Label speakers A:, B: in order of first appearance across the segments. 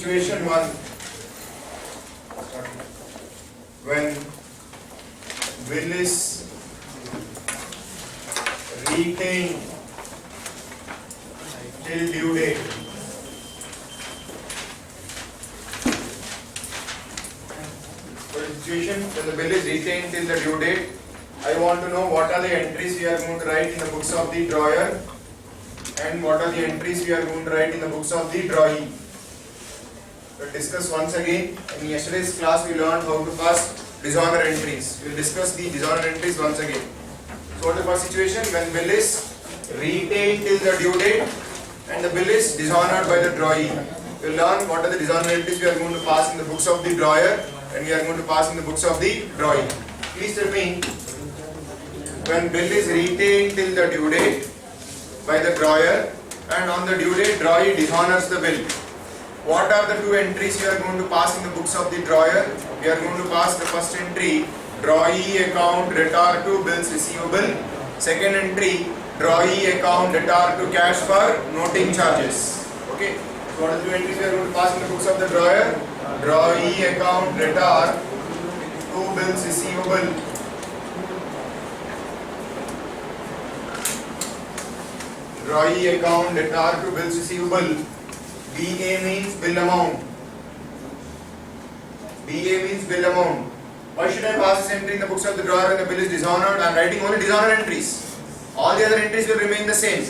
A: Situation 1. When bill is retained till due date, for the situation when the bill is retained till the due date, I want to know what are the entries we are going to write in the books of the drawer and what are the entries we are going to write in the books of the drawee. We'll discuss once again. In yesterday's class we learned how to pass dishonor entries. We'll discuss the dishonor entries once again. So what is the first situation? When bill is retained till the due date and the bill is dishonored by the drawee. We'll learn what are the dishonor entries we are going to pass in the books of the drawer and we are going to pass in the books of the drawee. Please tell me, when bill is retained till the due date by the drawer and on the due date drawee dishonors the bill, what are the two entries we are going to pass in the books of the drawer? We are going to pass the first entry, drawee account debtor to bills receivable. Second entry, drawee account debtor to cash for noting charges. Okay. So what are the two entries we are going to pass in the books of the drawer? Drawee account debtor to bills receivable. Drawee account debtor to bills receivable. BA means bill amount. BA means bill amount. Why should I pass this entry in the books of the drawer when the bill is dishonored? I am writing only dishonor entries. All the other entries will remain the same.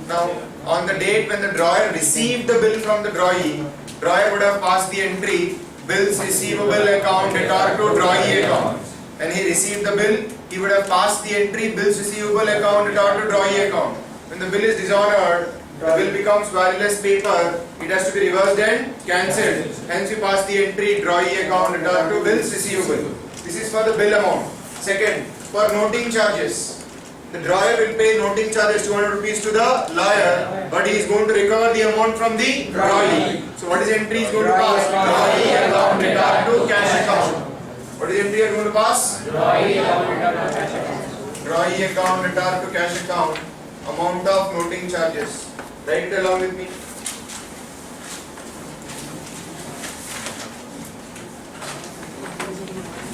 A: Now, on the date when the drawer received the bill from the drawee, drawer would have passed the entry bills receivable account debtor to drawee account. When he received the bill, he would have passed the entry bills receivable account debtor to drawee account. When the bill is dishonored, the bill becomes valueless paper, it has to be reversed and cancelled. Hence we pass the entry drawee account debtor to bills receivable. This is for the bill amount. Second, for noting charges. The drawer will pay noting charges 200 rupees to the lawyer, but he is going to recover the amount from the drawee. So what is the entry he is going to pass? Drawee account debtor to cash account. What is the entry you are going to pass? Drawee account debtor to cash account. Drawee account debtor to cash account. Amount of noting charges. Write it along with me.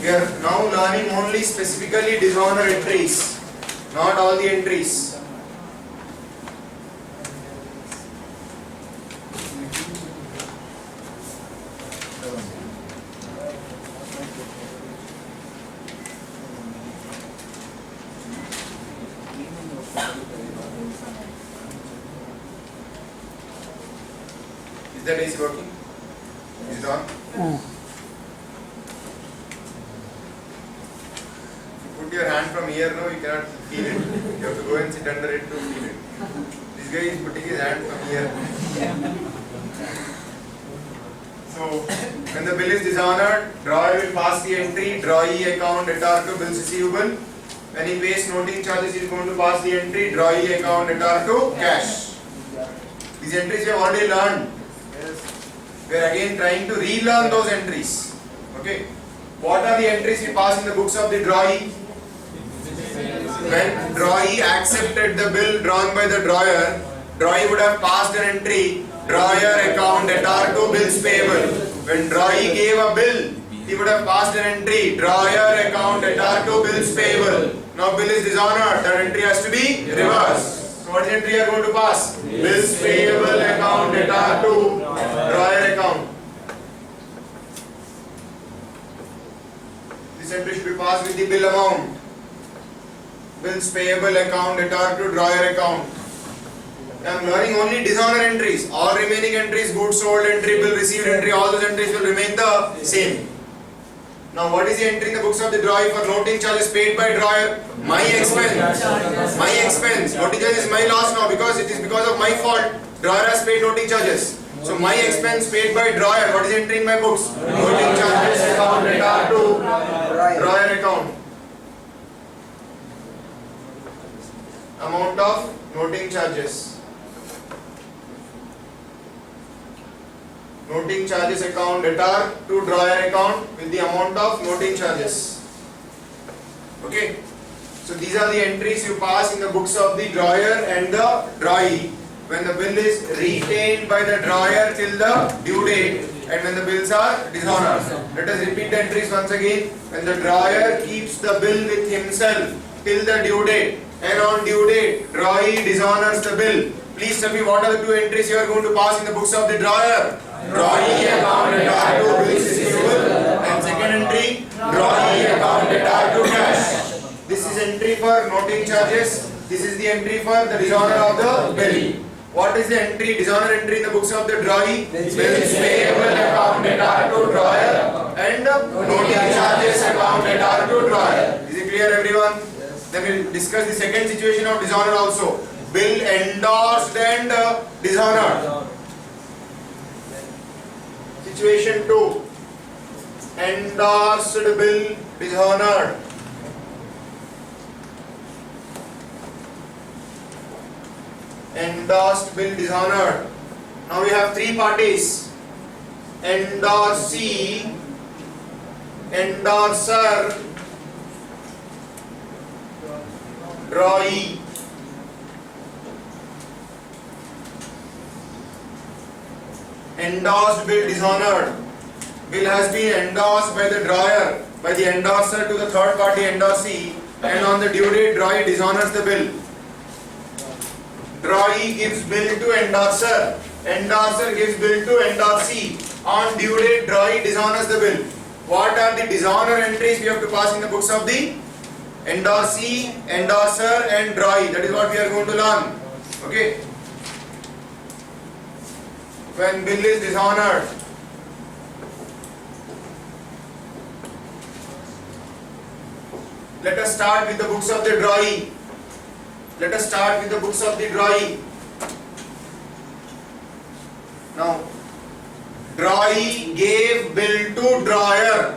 A: We are now learning only specifically dishonor entries, not all the entries. Is that AC working? Is it on? Put your hand from here, no, you cannot feel it. You have to go and sit under it to feel it. This guy is putting his hand from here. So, when the bill is dishonored, drawer will pass the entry drawee account debtor to bills receivable. When he pays noting charges, he is going to pass the entry drawee account debtor to cash. These entries we have already learned. We are again trying to relearn those entries. Okay. What are the entries we pass in the books of the drawee? When drawee accepted the bill drawn by the drawer, drawee would have passed an entry drawer account debtor to bills payable. When drawee gave a bill, he would have passed an entry drawer account debtor to bills payable. Now bill is dishonored, that entry has to be reversed. So what entry you are going to pass? Bills payable account debtor to drawer account. This entry should be passed with the bill amount. Bills payable account debtor to drawer account. I am learning only dishonor entries. All remaining entries, goods sold entry, bill received entry, all those entries will remain the same. Now what is the entry in the books of the drawee for noting charges paid by drawer? My expense. My expense. Noting charges is my loss now because it is because of my fault. Drawer has paid noting charges. So my expense paid by drawer. What is the entry in my books? Noting charges account debtor to drawer account. Amount of noting charges. Noting charges account debtor to drawer account with the amount of noting charges. Okay. So these are the entries you pass in the books of the drawer and the drawee. when the bill is retained by the drawer till the due date and when the bills are dishonored. Let us repeat the entries once again. When the drawer keeps the bill with himself till the due date and on due date Drawee dishonors the bill. Please tell me what are the two entries you are going to pass in the books of the drawer. Drawee account at R2 bills receivable and second entry Drawee account at R2 cash. This is entry for noting charges. This is the entry for the dishonor of the bill. What is the entry, dishonor entry in the books of the Drawee? Bills payable account at R2 drawer and noting charges account at R2 drawer. Is it clear everyone? Then we will discuss the second situation of dishonor also. Bill endorsed and dishonored. Situation 2. Endorsed bill dishonored. Endorsed bill dishonored. Now we have three parties. Endorsee, endorser, drawee. Endorsed bill dishonored. Bill has been endorsed by the drawer, by the endorser to the third party endorsee, and on the due date Drawee dishonors the bill. Drawee gives bill to endorser, endorser gives bill to endorsee. On due date Drawee dishonors the bill. What are the dishonor entries we have to pass in the books of the endorsee, endorser and Drawee? That is what we are going to learn. Okay. When bill is dishonored, let us start with the books of the Drawee. Let us start with the books of the Drawee. Now, Drawee gave bill to drawer.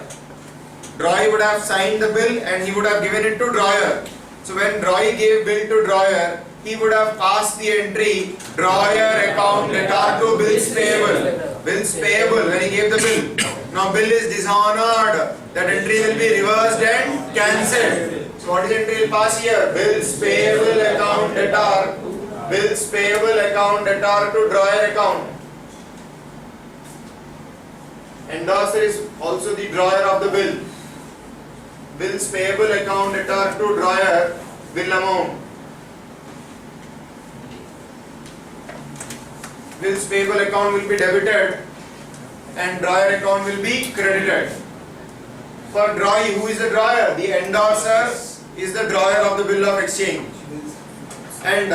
A: Drawee would have signed the bill and he would have given it to drawer. So when Drawee gave bill to drawer, he would have passed the entry drawer account at R2 bills payable. Bills payable when he gave the bill. Now bill is dishonored. That entry will be reversed and cancelled. So what is the entry will pass here? Bills payable account at R. Bills payable account at R to drawer account. Endorser is also the drawer of the bill. Bills payable account at R to drawer, bill amount. Bills payable account will be debited and drawer account will be credited. For Drawee, who is the drawer? The endorser is the drawer of the bill of exchange. And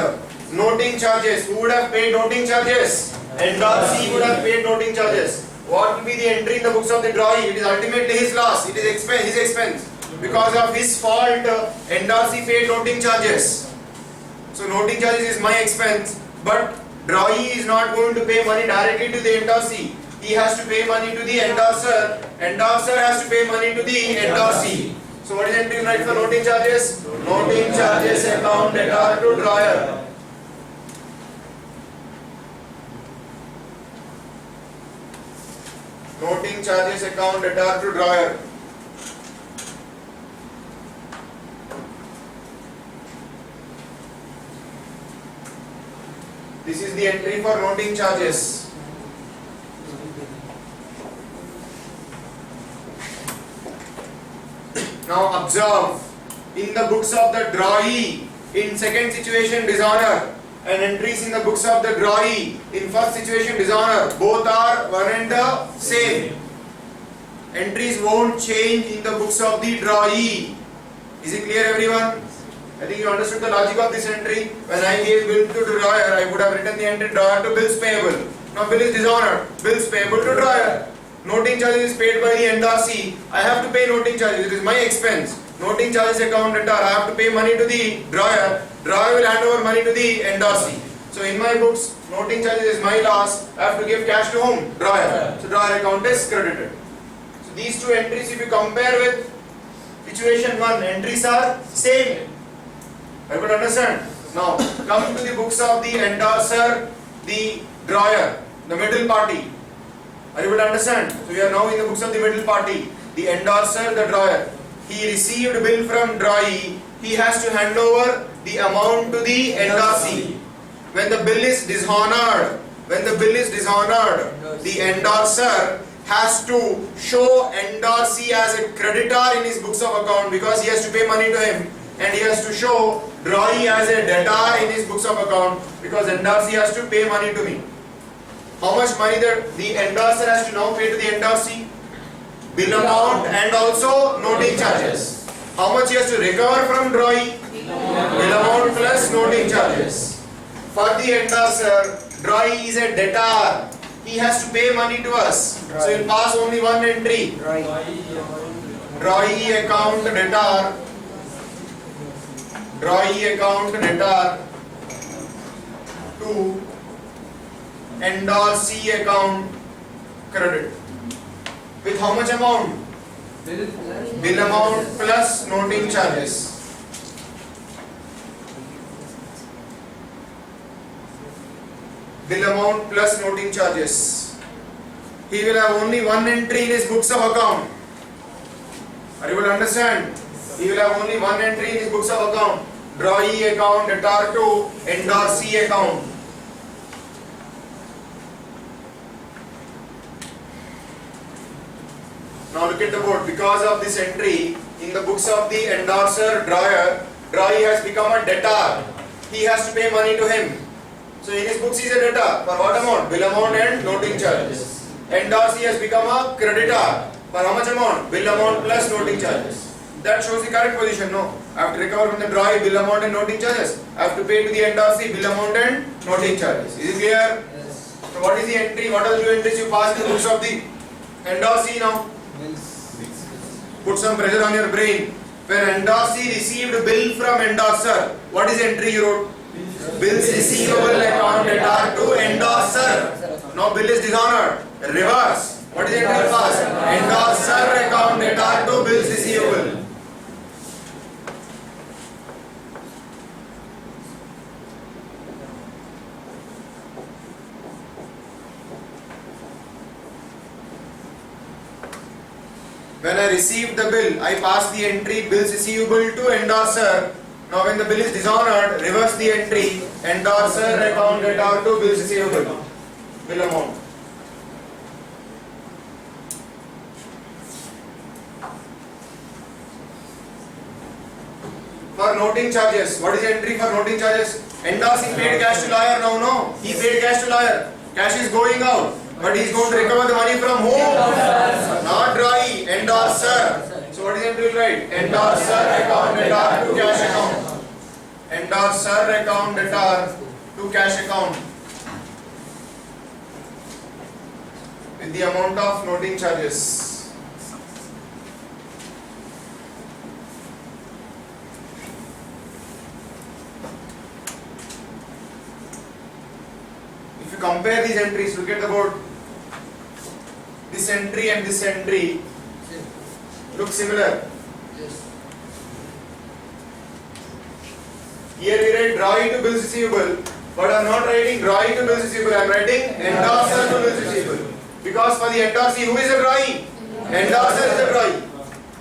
A: noting charges, who would have paid noting charges? Endorsee would have paid noting charges. What will be the entry in the books of the Drawee? It is ultimately his loss, it is his expense. Because of his fault, endorsee paid noting charges. So noting charges is my expense, but Drawee is not going to pay money directly to the endorsee. He has to pay money to the endorser. Endorser has to pay money to the endorsee. So what is entry right for noting charges? Noting charges account at R to drawer. Noting charges account at R to drawer. This is the entry for noting charges. Now observe, in the books of the Drawee, in second situation dishonor, and entries in the books of the Drawee, in first situation dishonor, both are one and the same. Entries won't change in the books of the Drawee. Is it clear everyone? I think you understood the logic of this entry. When I gave bill to drawer, I would have written the entry drawer to bills payable. Now bill is dishonored, bills payable to drawer. Noting charges is paid by the endorsee. I have to pay noting charges, it is my expense. Noting charges account at R, I have to pay money to the drawer. Drawer will hand over money to the endorsee. So in my books, noting charges is my loss. I have to give cash to whom? Drawer. So drawer account is credited. So these two entries, if you compare with situation 1, entries are same. I could understand. Now come to the books of the endorser, the drawer, the middle party. Are you able to understand? So we are now in the books of the middle party. The endorser, the drawer. He received bill from Drawee. He has to hand over the amount to the endorsee. when the bill is dishonored, the endorser has to show endorsee as a creditor in his books of account because he has to pay money to him, and he has to show Drawee as a debtor in his books of account because endorsee has to pay money to me. How much money the endorser has to now pay to the endorsee? Bill amount and also noting charges. How much he has to recover from Drawee? Bill amount plus noting charges. For the endorser, Drawee is a debtor. He has to pay money to us. So he'll pass only one entry. Drawee account debtor. Drawee account debtor to endorsee account credit. With how much amount? Bill amount plus noting charges. Bill amount plus noting charges. He will have only one entry in his books of account. Are you able to understand? He will have only one entry in his books of account. Drawee account debtor to endorsee account. Now look at the board. Because of this entry in the books of the endorser Drawee has become a debtor. He has to pay money to him. So in his books he is a debtor. For what amount? Bill amount and noting charges. Endorsee has become a creditor. For how much amount? Bill amount plus noting charges. That shows the correct position, no? I have to recover from the Drawee bill amount and noting charges. I have to pay to the endorsee bill amount and noting charges. Is it clear? Yes. So what is the entry? What are the two entries you pass in the books of the endorsee now? Put some pressure on your brain. When endorsee received bill from endorser, what is the entry you wrote? Bills receivable account debtor to endorser. Now bill is dishonored. Reverse. What is the entry pass? Endorser account debtor to bills receivable. When I received the bill, I pass the entry bills receivable to endorser. Now when the bill is dishonored, reverse the entry endorser account debtor to bills receivable. Bill amount. For noting charges, what is the entry for noting charges? Endorsee paid cash to lawyer now, no? He paid cash to lawyer. Cash is going out. But he is going to recover the money from whom? Not Drawee, endorser. So what is the entry right? Endorser account debtor to cash account. Endorser account debtor to cash account. With the amount of noting charges. If you compare these entries, look at the board. This entry and this entry look similar.
B: Yes.
A: Here we write Drawee to bills receivable, but I am not writing Drawee to bills receivable, I am writing endorser to bills receivable. Because for the endorsee, who is a Drawee? Endorser is a Drawee.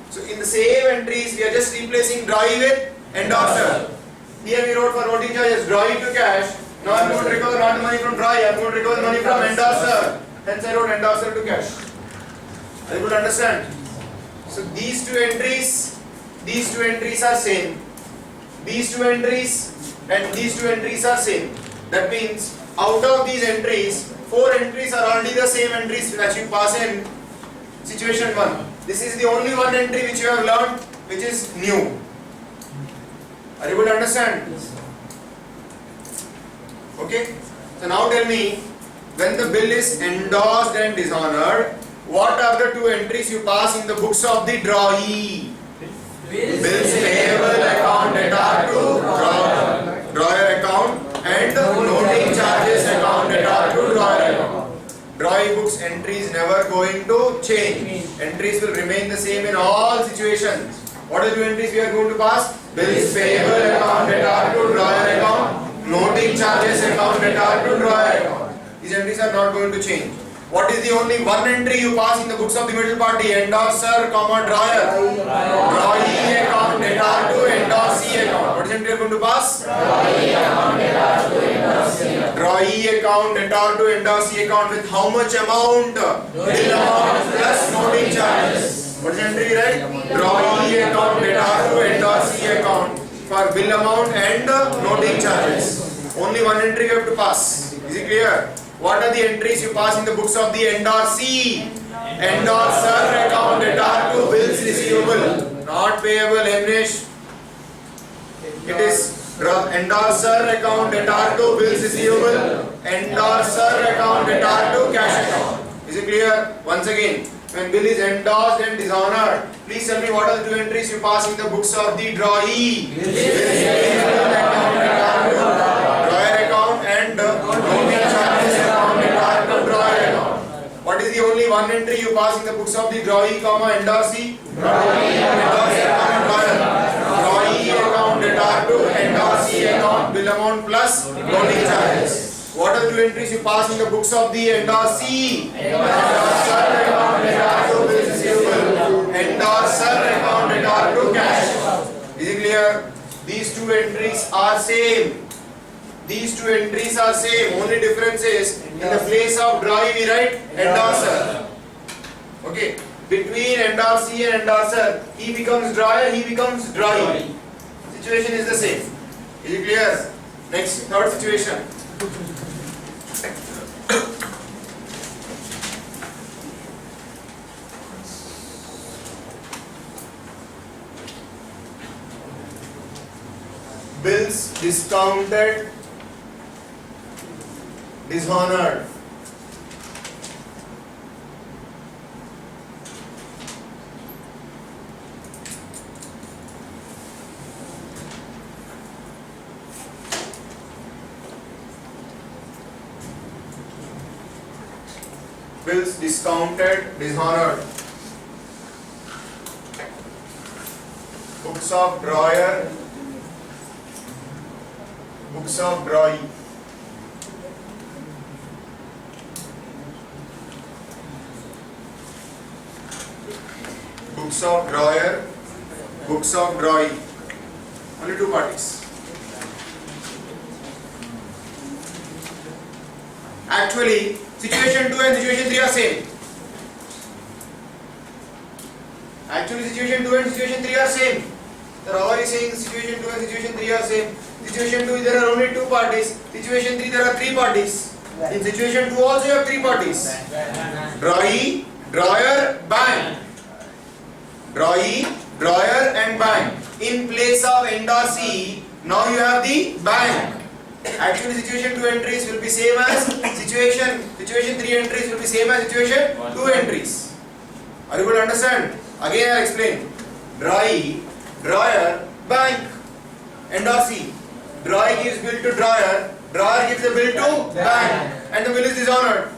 A: So in the same entries, we are just replacing Drawee with endorser. Here we wrote for noting charges Drawee to cash. Now I am going to recover not the money from Drawee, I am going to recover the money from endorser. Hence I wrote endorser to cash. Are you able to understand? So these two entries are same. These two entries and these two entries are same. That means out of these entries, 4 entries are already the same entries that you pass in situation 1. This is the only one entry which you have learned which is new. Are you able to understand? Okay? So now tell me, when the bill is endorsed and dishonored, what are the 2 entries you pass in the books of the Drawee? Bills payable account debtor to drawer account and noting charges account debtor to drawer account. Drawee books entry is never going to change. Entries will remain the same in all situations. What are the 2 entries we are going to pass? Bills payable account debtor to drawer account, noting charges account debtor to drawer account. These entries are not going to change. What is the only one entry you pass in the books of the middle party? Endorser, drawer. Drawee account debtor to endorsee account. What is the entry you are going to pass?
B: Drawee account debtor to endorsee
A: Drawee account, debtor to endorser account with how much amount? Bill amount plus noting charges. What is the entry, right? Drawee account, debtor to endorser account for bill amount and noting charges. Only one entry you have to pass. Is it clear? What are the entries you pass in the books of the endorsee? Endorser account, debtor to bills receivable, not payable, Emnish. It is endorser account, debtor to bills receivable, endorser account, debtor to cash account. Is it clear? Once again, when bill is endorsed and dishonored, please tell me what are the two entries you pass in the books of the drawee? Account, drawer account and noting charges account, debtor to drawer account. What is the only one entry you pass in the books of the drawee, endorsee? Drawee account, debtor to endorsee account, bill amount plus noting charges. What are the two entries you pass in the books of the endorsee? Endorser account, debtor to bills receivable, endorser account, debtor to cash. Is it clear? These two entries are same. These two entries are same. Only difference is in the place of drawee we write endorser. Okay. Between endorsee and endorser, he becomes drawer, he becomes drawee. Situation is the same. Is it clear? Next, third situation. Bills discounted, dishonored. Bills discounted, dishonored. Books of drawer, books of drawee. Books of drawer, books of drawee. Only two parties. Actually, situation 2 and situation 3 are same. Actually, situation 2 and situation 3 are same. The drawer is saying situation 2 and situation 3 are same. Situation 2 there are only two parties. Situation 3 there are three parties. In situation 2 also you have three parties. Drawee, drawer, bank. Drawee, drawer and bank. In place of endorsee, now you have the bank. Actually, situation 2 entries will be same as situation 3 entries will be same as situation 2 entries. Are you able to understand? Again I will explain. Drawee, drawer, bank, endorsee. Drawee gives bill to drawer, drawer gives the bill to bank, and the bill is dishonored.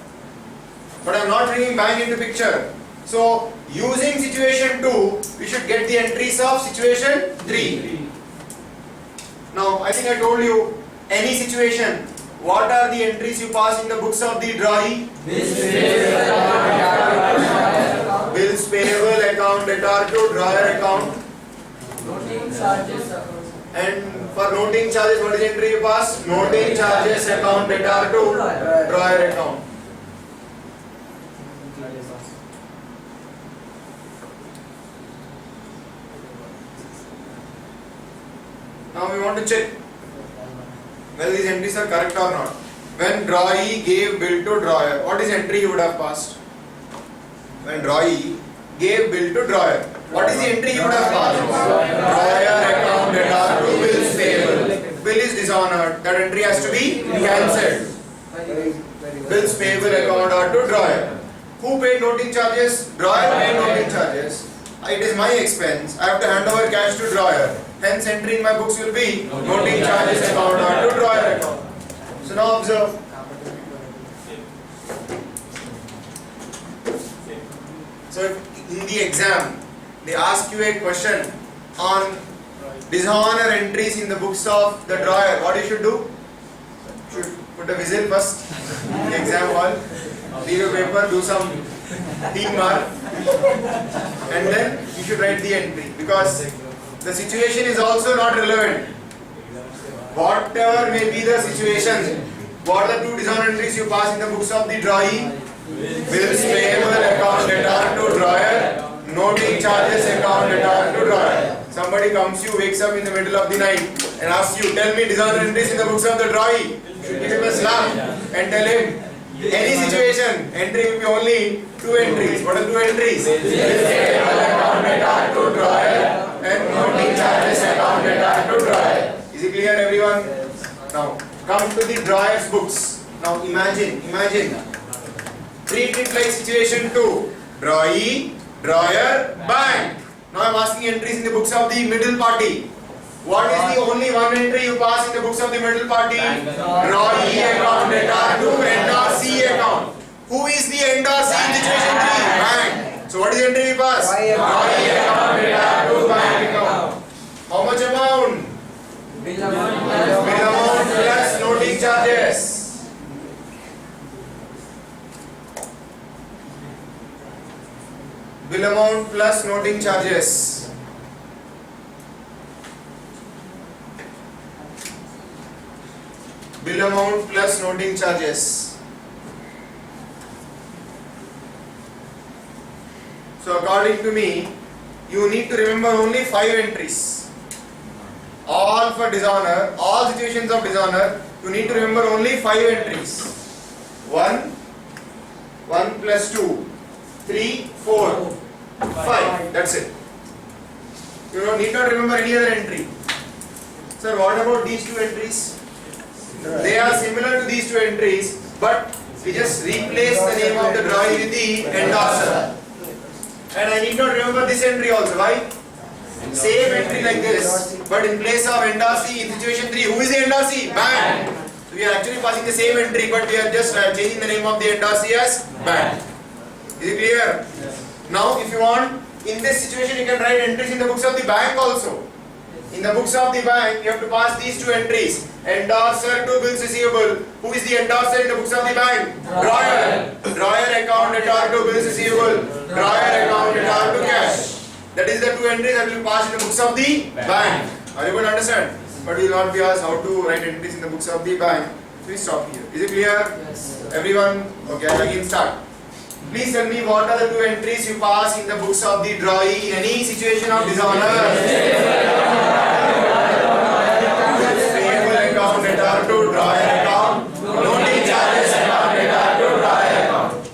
A: But I am not bringing bank into picture. So, using situation 2, we should get the entries of situation 3. Now, I think I told you, any situation, what are the entries you pass in the books of the drawee? Bills payable account, debtor to drawer account. And for noting charges, what is the entry you pass? Noting charges account, debtor to drawer account. Now we want to check whether these entries are correct or not. When drawee gave bill to drawer, what is the entry you would have passed? When drawee gave bill to drawer, what is the entry you would have passed? Drawer account, debtor to bills payable. Bill is dishonored. That entry has to be cancelled. Bills payable account or to drawer. Who paid noting charges? Drawer paid noting charges. It is my expense. I have to hand over cash to drawer. Hence, entry in my books will be noting charges account or to drawer account. So now observe. So if in the exam they ask you a question on dishonor entries in the books of the drawer, what you should do? Should put a whistle first in the exam hall, leave a paper, do some tick mark, and then you should write the entry, because the situation is also not relevant. Whatever may be the situation, What are the 2 dishonor entries you pass in the books of the drawee? Bills payable account letter to drawer. Noting charges account letter to drawer. Somebody comes you, wakes up in the middle of the night and asks you, tell me dishonor entries in the books of the drawee. Should give him a slap and tell him, any situation, entry will be only 2 entries. What are 2 entries? Bills payable account letter to drawer and noting charges account letter to drawer. Is it clear, everyone? Now come to the drawer's books. Now imagine. Treat it like situation 2. Drawee, drawer, bank. Now I am asking entries in the books of the middle party. What is the only one entry you pass in the books of the middle party? Drawee account letter to NRC account. Who is the NRC in situation 3? Bank. So what is the entry we pass? Drawee account letter to bank account. How much amount? Bill amount plus noting charges. Bill amount plus noting charges. Bill amount plus noting charges. So according to me, you need to remember only 5 entries. All for dishonor, all situations of dishonor, you need to remember only 5 entries. 1 plus 2, 3, 4, 5. That's it. You need not remember any other entry. Sir, what about these 2 entries? They are similar to these 2 entries, but we just replace the name of the drawee with the endorser. And I need not remember this entry also. Why? Same entry like this, but in place of NRC in situation 3, who is the NRC? Bank. So we are actually passing the same entry, but we are just changing the name of the NRC as bank. Is it clear? Yes. Now if you want, in this situation you can write entries in the books of the bank also. In the books of the bank, you have to pass these 2 entries. Endorser to bills receivable. Who is the endorser in the books of the bank? Drawer. Drawer account letter to bills receivable. Drawer account letter to cash. That is the 2 entries that will pass in the books of the bank. Are you able to understand? But you will not be asked how to write entries in the books of the bank. So we stop here. Is it clear? Yes. Everyone? Okay, I'll again start. Please tell me what are the 2 entries you pass in the books of the drawee in any situation of dishonor? Payable account letter to drawer account. Noting charges account letter to drawer account.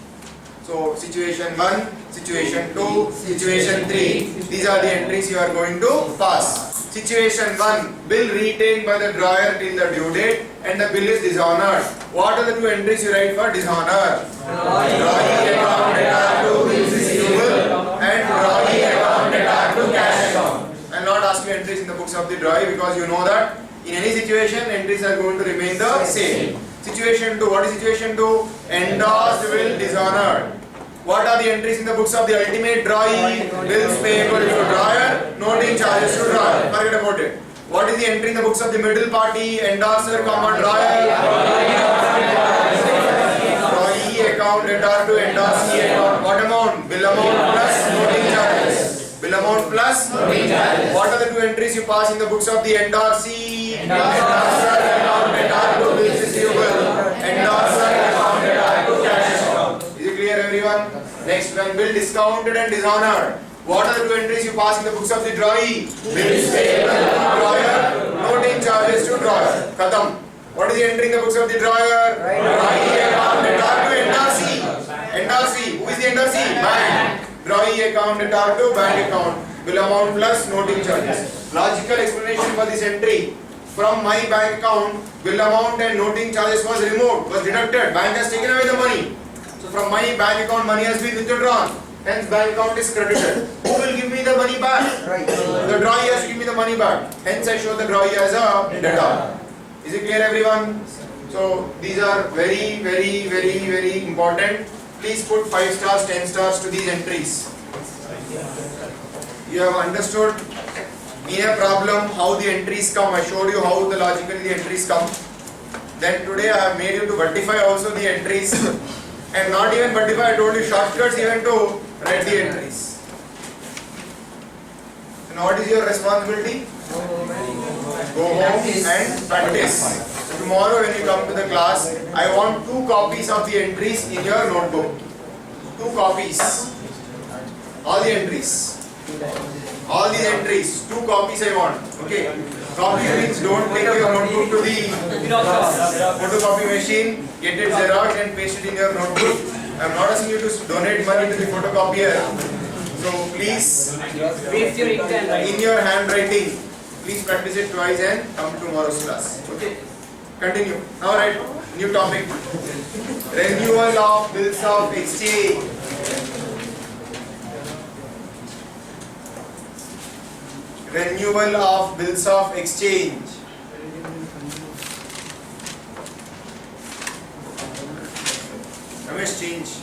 A: So situation 1, situation 2, situation 3. These are the entries you are going to pass. Situation 1, bill retained by the drawer till the due date and the bill is dishonored. What are the 2 entries you write for dishonor? Drawee account letter to bills receivable and drawee account letter to cash account. I will not ask you entries in the books of the drawee because you know that in any situation entries are going to remain the same. Situation 2, what is situation 2? Endorsed bill dishonored. What are the entries in the books of the ultimate drawee? Bills payable to drawer, noting charges to drawer. Forget about it. What is the entry in the books of the middle party? Endorser, drawer. Drawee account letter to endorsee account. What amount? Bill amount plus noting charges. Bill amount plus noting charges. What are the 2 entries you pass in the books of the endorsee? Endorser account letter to bills receivable. Endorser account letter to cash account. Is it clear, everyone? Next one, bill discounted and dishonored. What are the 2 entries you pass in the books of the drawee? Bills payable to drawer, noting charges to drawer. Khatam. What is the entry in the books of the drawer? Drawee account letter to NRC. NRC. Who is the NRC? Bank. Drawee account letter to bank account. Bill amount plus noting charges. Logical explanation for this entry. From my bank account, bill amount and noting charges was removed, was deducted. Bank has taken away the money. So from my bank account, money has been withdrawn. Hence bank account is credited. Who will give me the money back? The drawee has to give me the money back. Hence I show the drawee as a debtor. Is it clear, everyone? So these are very important. Please put 5 stars, 10 stars to these entries. You have understood in a problem how the entries come. I showed you how logically the entries come. Then today I have made you to verify also the entries. And not even verify, I told you shortcuts even to write the entries. So now what is your responsibility? Go home and practice. Tomorrow when you come to the class, I want 2 copies of the entries in your notebook. 2 copies. All the entries. All these entries. 2 copies I want. Okay. Copy means don't take your notebook to the photocopy machine, get it Xerox and paste it in your notebook. I am not asking you to donate money to the photocopier. So please, in your handwriting, please practice it twice and come to tomorrow's class. Okay. Continue. Now write new topic. Renewal of bills of exchange. Renewal of bills of exchange. Ramesh, change.